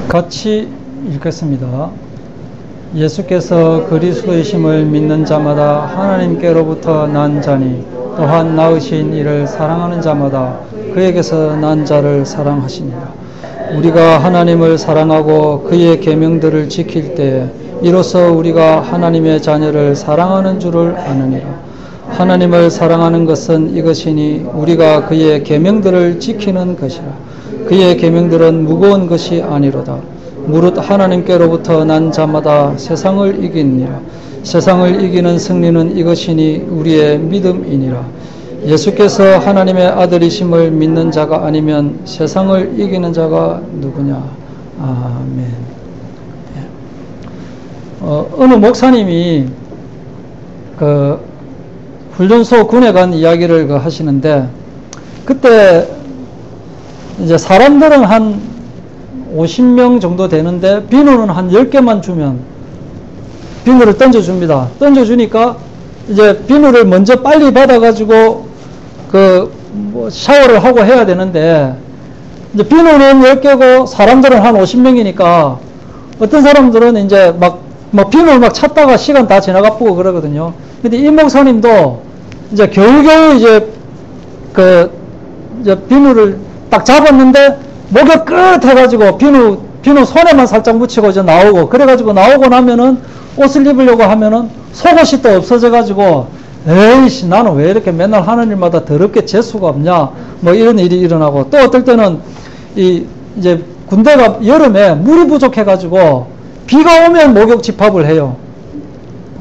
같이 읽겠습니다. 예수께서 그리스도이심을 믿는 자마다 하나님께로부터 난 자니 또한 낳으신 이를 사랑하는 자마다 그에게서 난 자를 사랑하시니라. 우리가 하나님을 사랑하고 그의 계명들을 지킬 때 이로써 우리가 하나님의 자녀를 사랑하는 줄을 아느니라. 하나님을 사랑하는 것은 이것이니 우리가 그의 계명들을 지키는 것이라. 그의 계명들은 무거운 것이 아니로다. 무릇 하나님께로부터 난 자마다 세상을 이기니라. 세상을 이기는 승리는 이것이니 우리의 믿음이니라. 예수께서 하나님의 아들이심을 믿는 자가 아니면 세상을 이기는 자가 누구냐. 아멘. 어느 목사님이 훈련소 군에 간 이야기를 하시는데, 그때 이제 사람들은 한 50명 정도 되는데 비누는 한 10개만 주면 비누를 던져줍니다. 던져주니까 이제 비누를 먼저 빨리 받아가지고 샤워를 하고 해야 되는데, 이제 비누는 10개고 사람들은 한 50명이니까 어떤 사람들은 이제 비누를 막 찾다가 시간 다 지나가 보고 그러거든요. 근데 이 목사님도 이제 겨우겨우 이제 비누를 딱 잡았는데 목에 끝 해가지고 비누 손에만 살짝 묻히고 이제 나오고, 그래가지고 나오고 나면은 옷을 입으려고 하면은 속옷이 또 없어져가지고, 에이씨, 나는 왜 이렇게 맨날 하는 일마다 더럽게 재수가 없냐, 뭐 이런 일이 일어나고, 또 어떨 때는 이제 군대가 여름에 물이 부족해가지고 비가 오면 목욕 집합을 해요.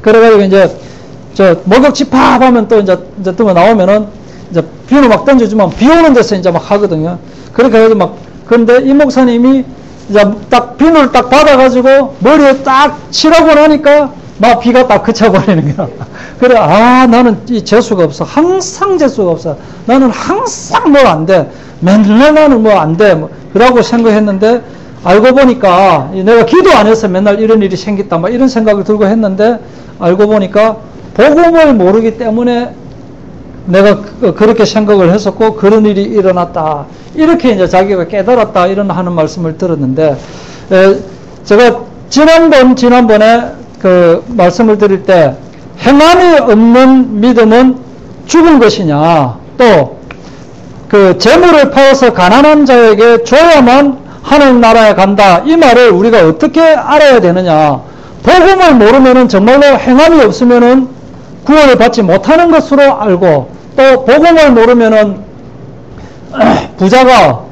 그래가지고 이제 목욕 집합하면 또 이제 또 나오면은 이제 비누 막 던져주면 비 오는 데서 이제 막 하거든요. 그렇게 해서 그런데 이 목사님이 이제 딱 비누를 딱 받아가지고 머리에 딱 칠하고 나니까 막 비가 딱 그쳐버리는 거야. 그래, 나는 이 재수가 없어. 항상 재수가 없어. 나는 항상 뭐 안 돼. 맨날 나는 뭐 안 돼. 그러고 생각했는데, 알고 보니까 내가 기도 안 해서 맨날 이런 일이 생겼다, 막 이런 생각을 들고 했는데, 알고 보니까 복음을 모르기 때문에 내가 그렇게 생각을 했었고 그런 일이 일어났다, 이렇게 이제 자기가 깨달았다, 이런 하는 말씀을 들었는데, 제가 지난번에 말씀을 드릴 때 행함이 없는 믿음은 죽은 것이냐, 또 재물을 파서 가난한 자에게 줘야만 하나님 나라에 간다, 이 말을 우리가 어떻게 알아야 되느냐. 복음을 모르면은 정말로 행함이 없으면은 구원을 받지 못하는 것으로 알고, 또 복음을 모르면은 부자가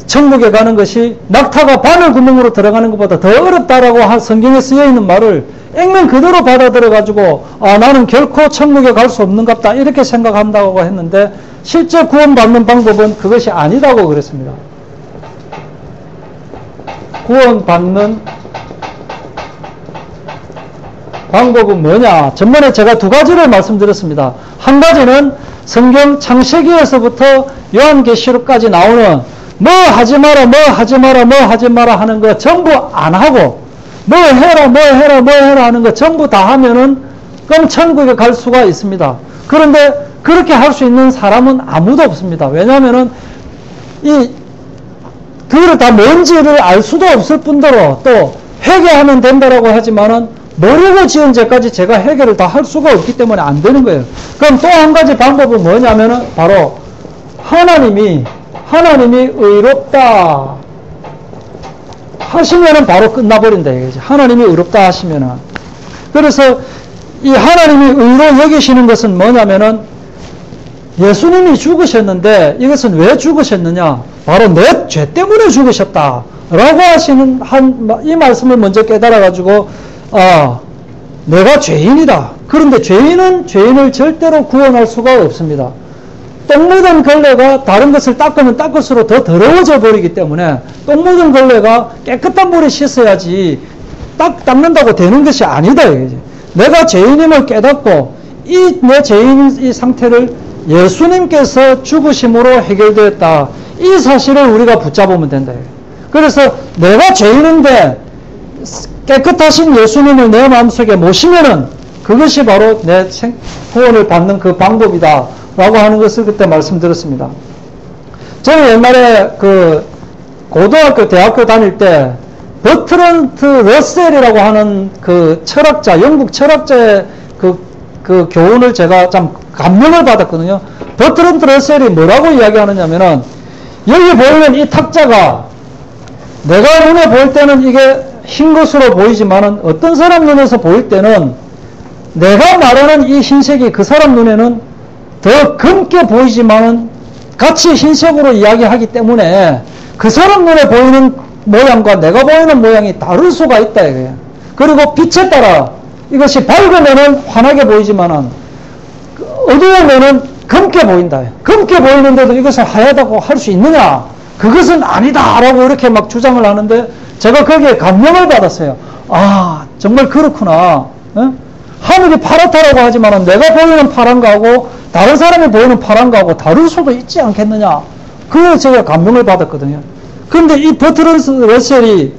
천국에 가는 것이 낙타가 바늘 구멍으로 들어가는 것보다 더 어렵다라고 성경에 쓰여 있는 말을 액면 그대로 받아들여 가지고 나는 결코 천국에 갈 수 없는갑다, 이렇게 생각한다고 했는데, 실제 구원받는 방법은 그것이 아니다고 그랬습니다. 구원받는 방법은 뭐냐? 전번에 제가 두 가지를 말씀드렸습니다. 한 가지는 성경 창세기에서부터 요한계시록까지 나오는 뭐 하지 마라, 뭐 하지 마라, 뭐 하지 마라 하는 거 전부 안 하고, 뭐 해라, 뭐 해라, 뭐 해라 하는 거 전부 다 하면은 그럼 천국에 갈 수가 있습니다. 그런데 그렇게 할 수 있는 사람은 아무도 없습니다. 왜냐하면은 그거를 다 뭔지를 알 수도 없을 뿐더러, 또 회개하면 된다라고 하지만은 모르고 지은 죄까지 제가 해결을 다 할 수가 없기 때문에 안 되는 거예요. 그럼 또 한 가지 방법은 뭐냐면은 바로 하나님이 의롭다 하시면은 바로 끝나버린다 이거지. 하나님이 의롭다 하시면은. 그래서 이 하나님이 의로 여기시는 것은 뭐냐면은 예수님이 죽으셨는데 이것은 왜 죽으셨느냐? 바로 내 죄 때문에 죽으셨다 라고 하시는 이 말씀을 먼저 깨달아가지고, 내가 죄인이다. 그런데 죄인은 죄인을 절대로 구원할 수가 없습니다. 똥 묻은 걸레가 다른 것을 닦으면 닦을수록 더 더러워져 버리기 때문에 똥 묻은 걸레가 깨끗한 물에 씻어야지 닦는다고 되는 것이 아니다 이거지. 내가 죄인임을 깨닫고 내 죄인 이 상태를 예수님께서 죽으심으로 해결되었다, 이 사실을 우리가 붙잡으면 된다. 그래서 내가 죄인인데 깨끗하신 예수님을 내 마음속에 모시면은 그것이 바로 내 구원을 받는 그 방법이다 라고 하는 것을 그때 말씀드렸습니다. 저는 옛날에 그 고등학교, 대학교 다닐 때 버트런트 러셀이라고 하는 그 철학자, 영국 철학자의 그 교훈을 제가 참 감명을 받았거든요. 버트런트 러셀이 뭐라고 이야기하느냐면은, 여기 보이는 이 탁자가 내가 눈에 보일 때는 이게 흰 것으로 보이지만은 어떤 사람 눈에서 보일 때는 내가 말하는 이 흰색이 그 사람 눈에는 더 검게 보이지만은 같이 흰색으로 이야기하기 때문에 그 사람 눈에 보이는 모양과 내가 보이는 모양이 다를 수가 있다 이거예요. 그리고 빛에 따라 이것이 밝으면은 환하게 보이지만은 어두우면은 검게 보인다. 검게 보이는데도 이것을 하얗다고 할 수 있느냐? 그것은 아니다라고 이렇게 막 주장을 하는데 제가 거기에 감명을 받았어요. 아, 정말 그렇구나. 에? 하늘이 파랗다라고 하지만은 내가 보이는 파란 거하고 다른 사람이 보이는 파란 거하고 다를 수도 있지 않겠느냐? 그걸 제가 감명을 받았거든요. 근데 이 버트런트 러셀이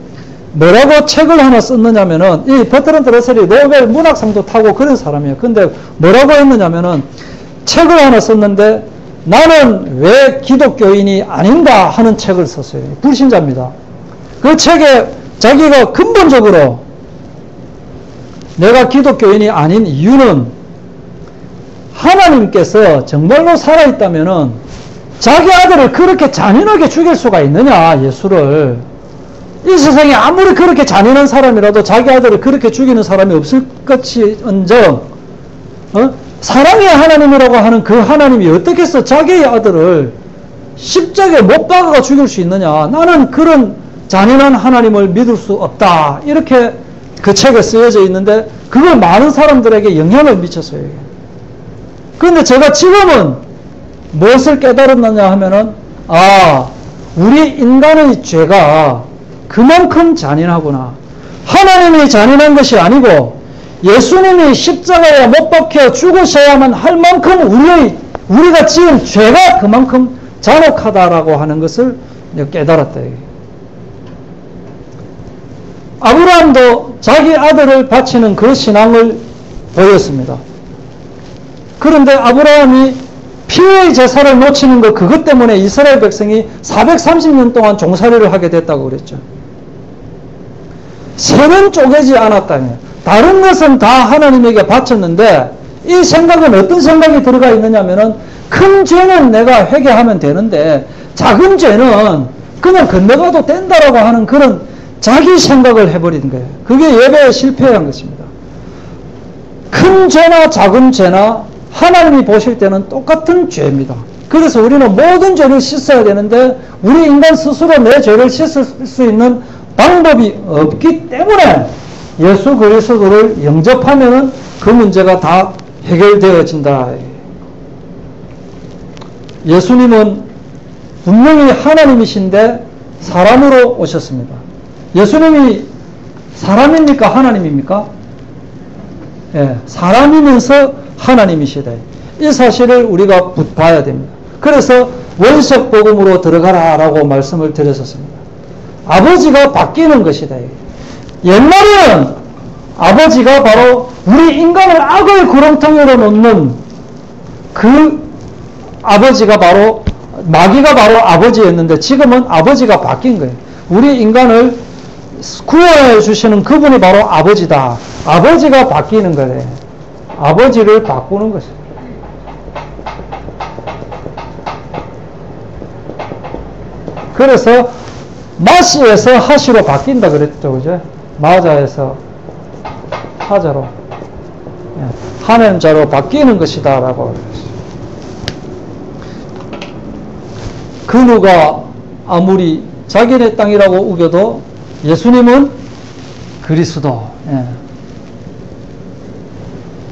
뭐라고 책을 하나 썼느냐면은, 이 버트런트 러셀이 노벨 문학상도 타고 그런 사람이에요. 근데 뭐라고 했느냐면은, 책을 하나 썼는데, 나는 왜 기독교인이 아닌가 하는 책을 썼어요. 불신자입니다. 그 책에 자기가 근본적으로 내가 기독교인이 아닌 이유는 하나님께서 정말로 살아있다면은 자기 아들을 그렇게 잔인하게 죽일 수가 있느냐, 예수를. 이 세상에 아무리 그렇게 잔인한 사람이라도 자기 아들을 그렇게 죽이는 사람이 없을 것이언정, 사랑의 하나님이라고 하는 그 하나님이 어떻게 해서 자기의 아들을 십자가에 못 박아가 죽일 수 있느냐. 나는 그런 잔인한 하나님을 믿을 수 없다. 이렇게 그 책에 쓰여져 있는데 그걸 많은 사람들에게 영향을 미쳤어요. 그런데 제가 지금은 무엇을 깨달았느냐 하면은, 아, 우리 인간의 죄가 그만큼 잔인하구나. 하나님이 잔인한 것이 아니고 예수님이 십자가에 못 박혀 죽으셔야만 할 만큼 우리가 지은 죄가 그만큼 잔혹하다라고 하는 것을 깨달았다. 아브라함도 자기 아들을 바치는 그 신앙을 보였습니다. 그런데 아브라함이 피의 제사를 놓치는 것, 그것 때문에 이스라엘 백성이 430년 동안 종살이를 하게 됐다고 그랬죠. 세는 쪼개지 않았다며. 다른 것은 다 하나님에게 바쳤는데 이 생각은 어떤 생각이 들어가 있느냐면은, 큰 죄는 내가 회개하면 되는데 작은 죄는 그냥 건너가도 된다라고 하는 그런 자기 생각을 해버린 거예요. 그게 예배에 실패한 것입니다. 큰 죄나 작은 죄나 하나님이 보실 때는 똑같은 죄입니다. 그래서 우리는 모든 죄를 씻어야 되는데 우리 인간 스스로 내 죄를 씻을 수 있는 방법이 없기 때문에 예수 그리스도를 영접하면은 그 문제가 다 해결되어진다. 예수님은 분명히 하나님이신데 사람으로 오셨습니다. 예수님이 사람입니까? 하나님입니까? 예, 사람이면서 하나님이시다. 이 사실을 우리가 봐야 됩니다. 그래서 원색 복음으로 들어가라라고 말씀을 드렸었습니다. 아버지가 바뀌는 것이다. 옛날에는 아버지가 바로 우리 인간을 악의 구렁텅이로 놓는 그 아버지가 바로, 마귀가 바로 아버지였는데 지금은 아버지가 바뀐 거예요. 우리 인간을 구원해 주시는 그분이 바로 아버지다. 아버지가 바뀌는 거예요. 아버지를 바꾸는 것이에요. 그래서 마시에서 하시로 바뀐다 그랬죠, 그죠? 마자에서 하자로, 하나님자로 바뀌는 것이다라고 그랬어요. 그 누가 아무리 자기네 땅이라고 우겨도 예수님은 그리스도.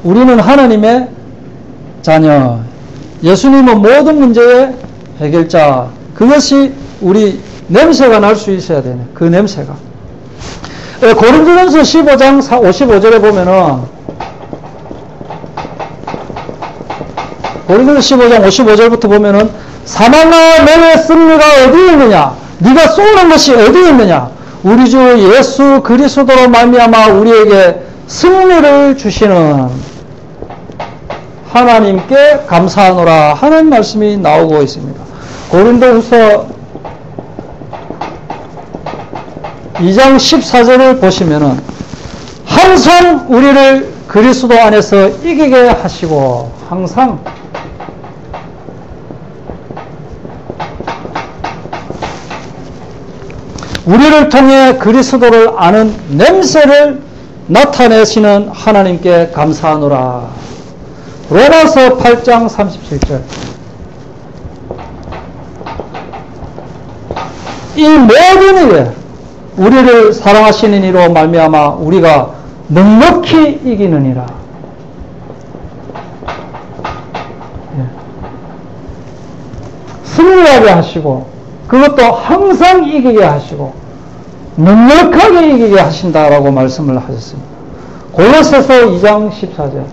우리는 하나님의 자녀. 예수님은 모든 문제의 해결자. 그것이 우리 냄새가 날 수 있어야 되네. 그 냄새가. 고린도전서 15장 55절에 보면은, 고린도전서 15장 55절부터 보면은, 사망아 너의 승리가 어디에 있느냐? 네가 쏘는 것이 어디에 있느냐? 우리 주 예수 그리스도로 말미암아 우리에게 승리를 주시는 하나님께 감사하노라 하는 말씀이 나오고 있습니다. 고린도후서 2장 14절을 보시면은 항상 우리를 그리스도 안에서 이기게 하시고 항상 우리를 통해 그리스도를 아는 냄새를 나타내시는 하나님께 감사하노라. 로마서 8장 37절. 이 모든 일에 우리를 사랑하시는 이로 말미암아 우리가 넉넉히 이기느니라. 승리하게 하시고 그것도 항상 이기게 하시고 넉넉하게 이기게 하신다라고 말씀을 하셨습니다. 골로새서 2장 14절.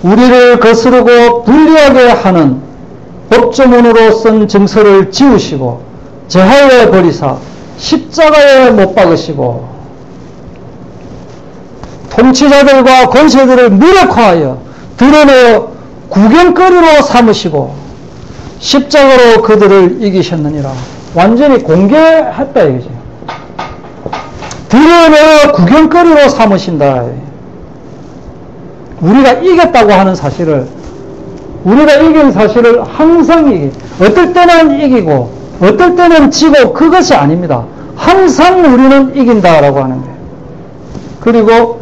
우리를 거스르고 불리하게 하는 법조문으로 쓴 증서를 지우시고 제하에 버리사 십자가에 못 박으시고 통치자들과 권세들을 무력화하여 드러내어 구경거리로 삼으시고 십자가로 그들을 이기셨느니라. 완전히 공개했다 이거지. 드러내어 구경거리로 삼으신다. 우리가 이겼다고 하는 사실을, 우리가 이긴 사실을 항상 어떨 때는 이기고 어떨 때는 지고 그것이 아닙니다. 항상 우리는 이긴다라고 하는 거예요. 그리고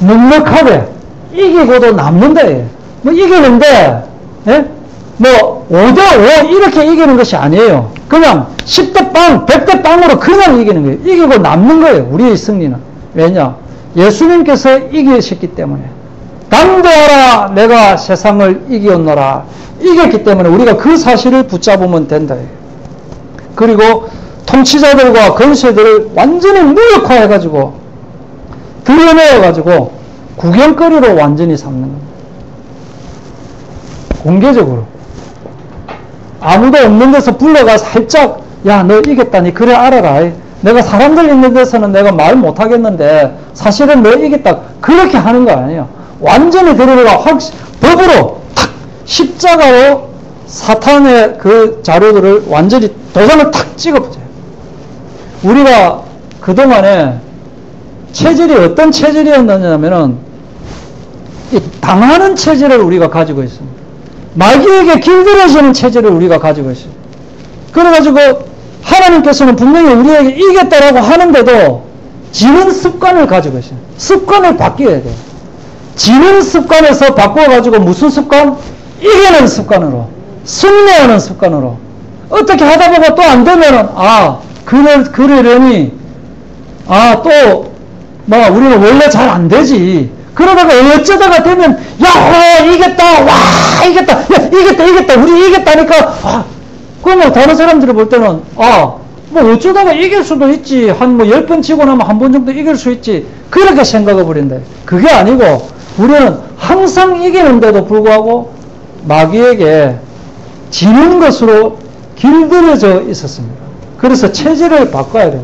넉넉하게 이기고도 남는다. 뭐 이기는데 뭐 5대5 이렇게 이기는 것이 아니에요. 그냥 10대 빵, 100대 빵으로 그냥 이기는 거예요. 이기고 남는 거예요. 우리의 승리는. 왜냐? 예수님께서 이기셨기 때문에. 담대하라 내가 세상을 이기었노라. 이겼기 때문에 우리가 그 사실을 붙잡으면 된다. 그리고 통치자들과 권세들을 완전히 무력화해가지고 드러내어가지고 구경거리로 완전히 삼는 겁니다. 공개적으로. 아무도 없는 데서 불러가 살짝 야 너 이겼다니 그래 알아라. 내가 사람들 있는 데서는 내가 말 못하겠는데 사실은 너 이겼다. 그렇게 하는 거 아니에요. 완전히 드러내가 법으로 탁 십자가로 사탄의 그 자료들을 완전히 도장을 탁 찍어버려요. 우리가 그동안에 체질이 어떤 체질이었느냐면은 이 당하는 체질을 우리가 가지고 있습니다. 마귀에게 길들여지는 체질을 우리가 가지고 있어요. 그래가지고 하나님께서는 분명히 우리에게 이겼다라고 하는데도 지는 습관을 가지고 있어요. 습관을 바뀌어야 돼요. 지는 습관에서 바꿔가지고 무슨 습관? 이기는 습관으로, 승리하는 습관으로. 어떻게 하다 보고 또 안 되면은 그러려니 또 뭐 우리는 원래 잘 안 되지. 그러다가 어쩌다가 되면 야 이겼다, 와 이겼다, 야 이겼다, 우리 이겼다니까. 그러면 다른 사람들이 볼 때는 뭐 어쩌다가 이길 수도 있지. 한 뭐 10번 치고 나면 한 번 정도 이길 수 있지. 그렇게 생각해 버린다. 그게 아니고 우리는 항상 이기는데도 불구하고 마귀에게 지는 것으로 길들여져 있었습니다. 그래서 체질을 바꿔야 돼요.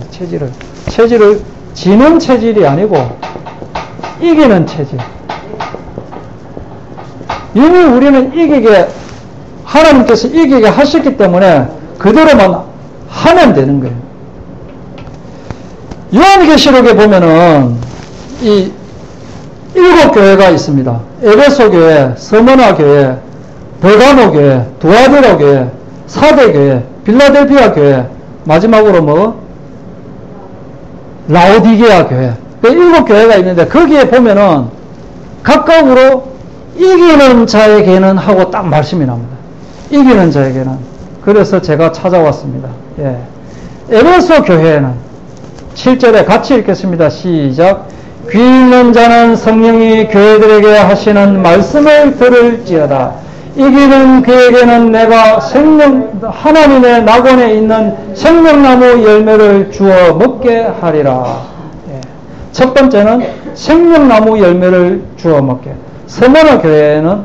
체질을 지는 체질이 아니고 이기는 체질. 이미 우리는 하나님께서 이기게 하셨기 때문에 그대로만 하면 되는 거예요. 요한계시록에 보면은 이 7교회가 있습니다. 에베소 교회, 스무나 교회, 베가모 교회, 두아디라 교회, 사대 교회, 빌라델피아 교회, 마지막으로 라오디게아 교회. 그 7교회가 있는데 거기에 보면은 각각으로 이기는 자에게는 하고 딱 말씀이 나옵니다. 이기는 자에게는. 그래서 제가 찾아왔습니다. 에베소 교회에는 7절에 같이 읽겠습니다. 시작. 귀 있는 자는 성령이 교회들에게 하시는 말씀을 들을지어다. 이기는 그에게는 내가 하나님의 낙원에 있는 생명나무 열매를 주어 먹게 하리라. 첫 번째는 생명나무 열매를 주어 먹게. 스무나 교회에는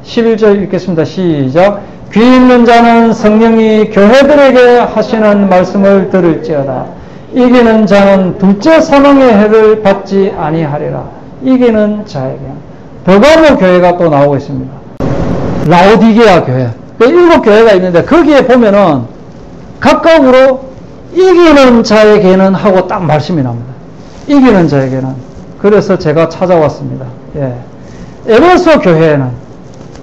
11절 읽겠습니다. 시작. 귀 있는 자는 성령이 교회들에게 하시는 말씀을 들을지어다. 이기는 자는 둘째 사망의 해를 받지 아니하리라. 이기는 자에게. 버가모 교회가 또 나오고 있습니다. 라오디게아 교회. 7교회가 있는데 거기에 보면은 각각으로 이기는 자에게는 하고 딱 말씀이 납니다. 이기는 자에게는. 그래서 제가 찾아왔습니다. 예. 에베소 교회에는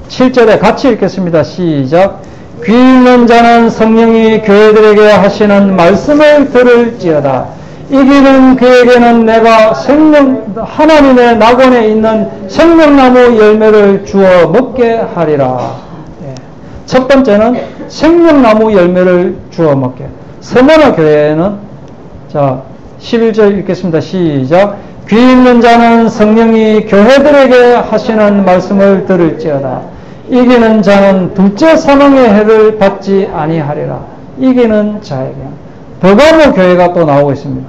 7절에 같이 읽겠습니다. 시작. 귀 있는 자는 성령이 교회들에게 하시는 말씀을 들을지어다. 이기는 그에게는 내가 하나님의 낙원에 있는 생명나무 열매를 주어 먹게 하리라. 예. 첫 번째는 생명나무 열매를 주어 먹게. 서머나 교회에는, 자, 11절 읽겠습니다. 시작. 귀 있는 자는 성령이 교회들에게 하시는 말씀을 들을지어다. 이기는 자는 둘째 사망의 해를 받지 아니하리라. 이기는 자에게. 버가모 교회가 또 나오고 있습니다.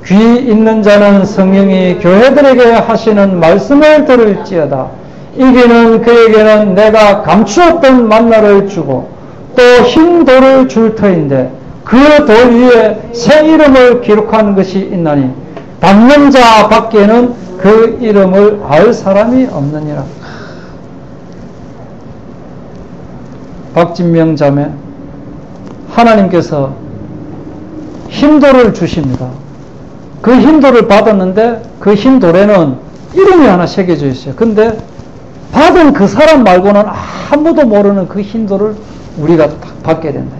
귀 있는 자는 성령이 교회들에게 하시는 말씀을 들을지어다. 이기는 그에게는 내가 감추었던 만나를 주고 또 흰 돌을 줄 터인데 그 돌 위에 새 이름을 기록한 것이 있나니 받는 자 밖에는 그 이름을 알 사람이 없느니라. 박진명 자매, 하나님께서 흰돌을 주십니다. 그 흰돌을 받았는데 그 흰돌에는 이름이 하나 새겨져 있어요. 근데 받은 그 사람 말고는 아무도 모르는 그 흰돌을 우리가 받게 된다.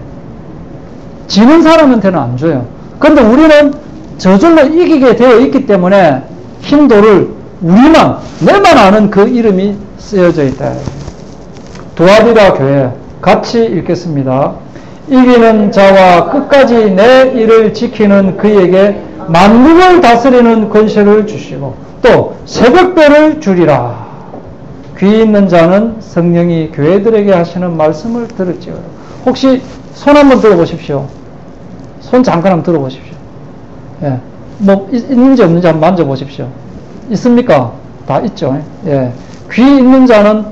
지는 사람한테는 안 줘요. 근데 우리는 저절로 이기게 되어 있기 때문에 흰돌을 내만 아는 그 이름이 쓰여져 있다. 두아디라 교회 같이 읽겠습니다. 이기는 자와 끝까지 내 일을 지키는 그에게 만국을 다스리는 권세를 주시고 또 새벽별을 주리라. 귀 있는 자는 성령이 교회들에게 하시는 말씀을 들을지어다. 혹시 손 한번 들어보십시오. 손 잠깐 한번 들어보십시오. 예. 뭐 있는지 없는지 한번 만져보십시오. 있습니까? 다 있죠. 예. 귀 있는 자는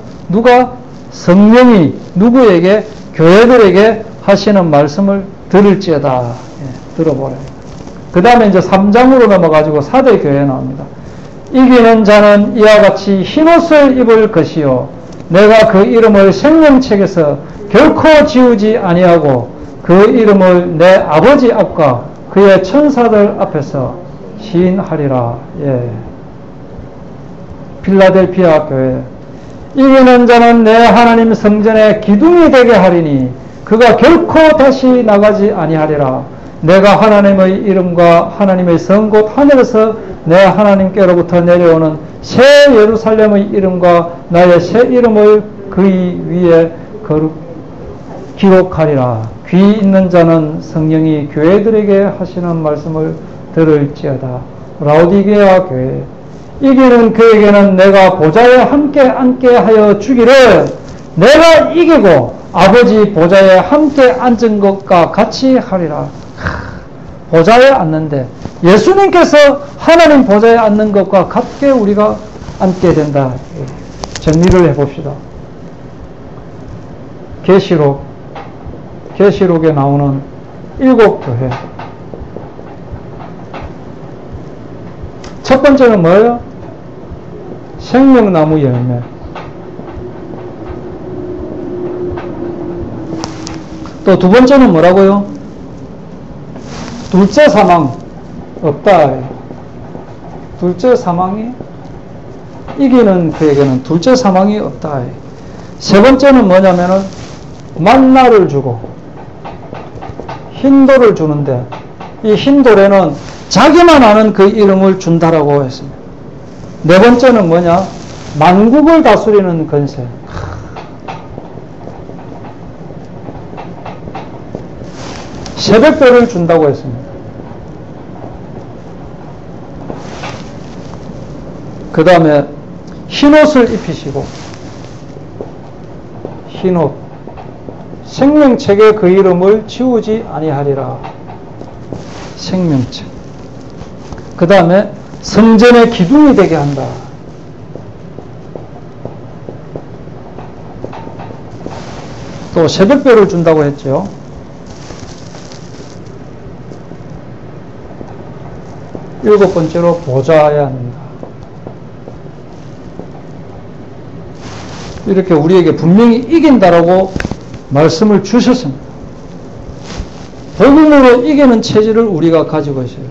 성령이 누구에게? 교회들에게 하시는 말씀을 들을지어다. 예. 들어보라. 그 다음에 이제 3장으로 넘어가지고 4대 교회에 나옵니다. 이기는 자는 이와 같이 흰옷을 입을 것이요 내가 그 이름을 생명책에서 결코 지우지 아니하고 그 이름을 내 아버지 앞과 그의 천사들 앞에서 시인하리라. 예. 필라델피아 교회 이기는 자는 내 하나님 성전의 기둥이 되게 하리니 그가 결코 다시 나가지 아니하리라. 내가 하나님의 이름과 하나님의 성 곧 하늘에서 내 하나님께로부터 내려오는 새 예루살렘의 이름과 나의 새 이름을 그의 위에 기록하리라. 귀 있는 자는 성령이 교회들에게 하시는 말씀을 들을지어다. 라오디게아 교회 이기는 그에게는 내가 보좌에 함께 앉게 하여 주기를 내가 이기고 아버지 보좌에 함께 앉은 것과 같이 하리라. 보좌에 앉는데 예수님께서 하나님 보좌에 앉는 것과 같게 우리가 앉게 된다. 정리를 해봅시다. 계시록에 나오는 7교회. 첫 번째는 뭐예요? 생명나무 열매. 또 두 번째는 뭐라고요? 둘째 사망 없다. 둘째 사망이 이기는 그에게는 둘째 사망이 없다. 세 번째는 뭐냐면은 만나를 주고 흰돌을 주는데 이 흰돌에는 자기만 아는 그 이름을 준다라고 했습니다. 네 번째는 뭐냐? 만국을 다스리는 권세. 새벽별을 준다고 했습니다. 그 다음에 흰옷을 입히시고 흰옷 생명책에 그 이름을 지우지 아니하리라. 생명책. 그 다음에 성전의 기둥이 되게 한다. 또 새벽별을 준다고 했죠. 일곱 번째로 보좌에 앉는다. 이렇게 우리에게 분명히 이긴다라고 말씀을 주셨습니다. 복음으로 이기는 체질을 우리가 가지고 있어요.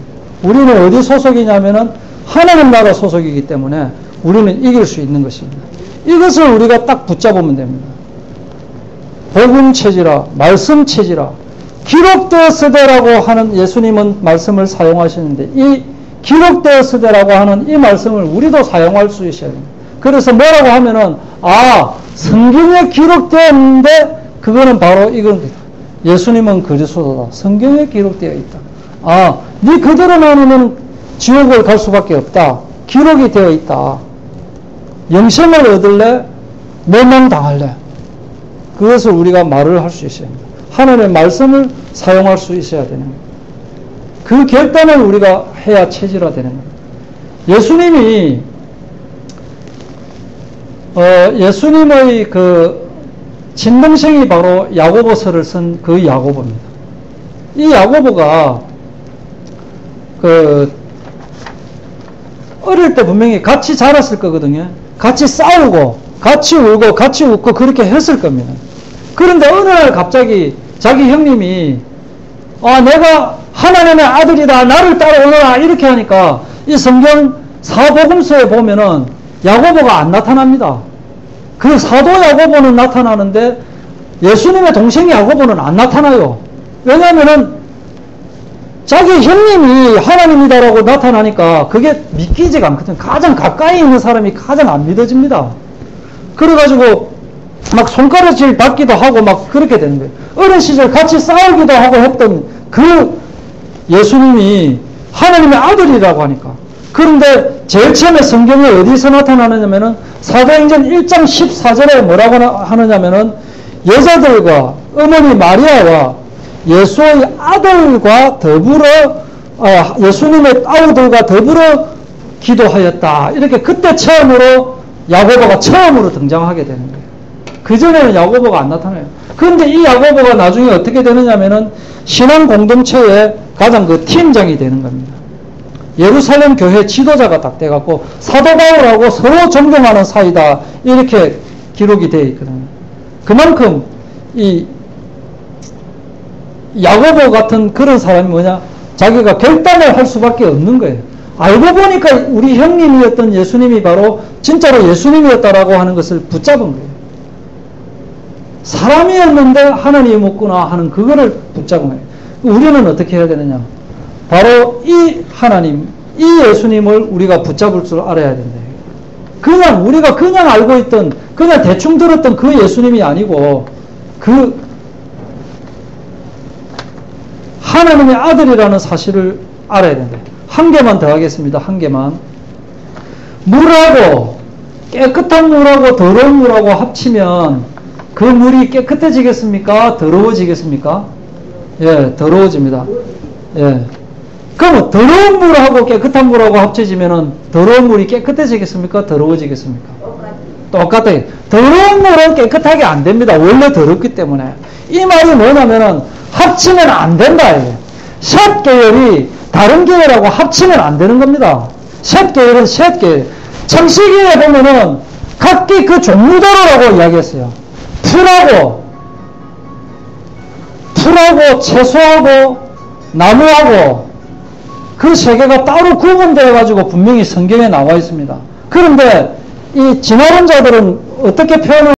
우리는 어디 소속이냐면은 하나님 나라 소속이기 때문에 우리는 이길 수 있는 것입니다. 이것을 우리가 딱 붙잡으면 됩니다. 복음 체질아, 말씀 체질아, 기록되었으되라고 하는 예수님은 말씀을 사용하시는데 이 기록되었으되라고 하는 이 말씀을 우리도 사용할 수 있어야 됩니다. 그래서 뭐라고 하면은 성경에 기록되었는데 그거는 바로 이건 예수님은 그리스도다. 성경에 기록되어 있다. 네 그대로 나누면 지옥을 갈 수밖에 없다. 기록이 되어 있다. 영생을 얻을래? 멸망당할래? 그것을 우리가 말을 할 수 있어야 합니다. 하나님의 말씀을 사용할 수 있어야 되는 겁니다. 그 결단을 우리가 해야 체질화되는 겁니다. 예수님의 그 친동생이 바로 야고보서를 쓴 그 야고보입니다. 이 야고보가 어릴 때 분명히 같이 자랐을 거거든요. 같이 싸우고, 같이 울고, 같이 웃고 그렇게 했을 겁니다. 그런데 어느 날 갑자기 자기 형님이 내가 하나님의 아들이다. 나를 따라오너라. 이렇게 하니까 이 성경 사복음서에 보면은 야고보가 안 나타납니다. 그 사도 야고보는 나타나는데 예수님의 동생 야고보는 안 나타나요. 왜냐하면은 자기 형님이 하나님이다라고 나타나니까 그게 믿기지가 않거든요. 가장 가까이 있는 사람이 가장 안 믿어집니다. 그래가지고 막 손가락질 받기도 하고 막 그렇게 되는 거예요. 어린 시절 같이 싸우기도 하고 했던 그 예수님이 하나님의 아들이라고 하니까. 그런데 제일 처음에 성경에 어디서 나타나느냐면은 사도행전 1장 14절에 뭐라고 하느냐면은 여자들과 어머니 마리아와 예수의 아들과 더불어 예수님의 아우들과 더불어 기도하였다. 이렇게 그때 처음으로 야고보가 처음으로 등장하게 되는 거예요. 그전에는 야고보가 안 나타나요. 그런데 이 야고보가 나중에 어떻게 되느냐면은 신앙 공동체의 가장 그 팀장이 되는 겁니다. 예루살렘 교회 지도자가 딱 돼갖고 사도 바울하고 서로 존경하는 사이다. 이렇게 기록이 되어 있거든요. 그만큼 이 야고보 같은 그런 사람이 뭐냐? 자기가 결단을 할 수밖에 없는 거예요. 알고 보니까 우리 형님이었던 예수님이 바로 진짜로 예수님이었다라고 하는 것을 붙잡은 거예요. 사람이었는데 하나님이었구나 하는 그거를 붙잡은 거예요. 우리는 어떻게 해야 되느냐? 바로 이 하나님, 이 예수님을 우리가 붙잡을 줄 알아야 된다. 그냥 우리가 그냥 알고 있던, 그냥 대충 들었던 그 예수님이 아니고 그 하나님의 아들이라는 사실을 알아야 된다. 한 개만 더 하겠습니다. 한 개만. 물하고 깨끗한 물하고 더러운 물하고 합치면 그 물이 깨끗해지겠습니까? 더러워지겠습니까? 예, 더러워집니다. 예. 그럼 더러운 물하고 깨끗한 물하고 합쳐지면은 더러운 물이 깨끗해지겠습니까? 더러워지겠습니까? 똑같아요. 더러운 물은 깨끗하게 안 됩니다. 원래 더럽기 때문에. 이 말이 뭐냐면은 합치면 안 된다. 셋 계열이 다른 계열하고 합치면 안 되는 겁니다. 셋 계열은 셋 계열. 창세기에 보면은 각기 그 종류대로라고 이야기했어요. 풀하고 채소하고 나무하고 그 세 개가 따로 구분되어 가지고 분명히 성경에 나와 있습니다. 그런데 이 진화론자들은 어떻게 표현을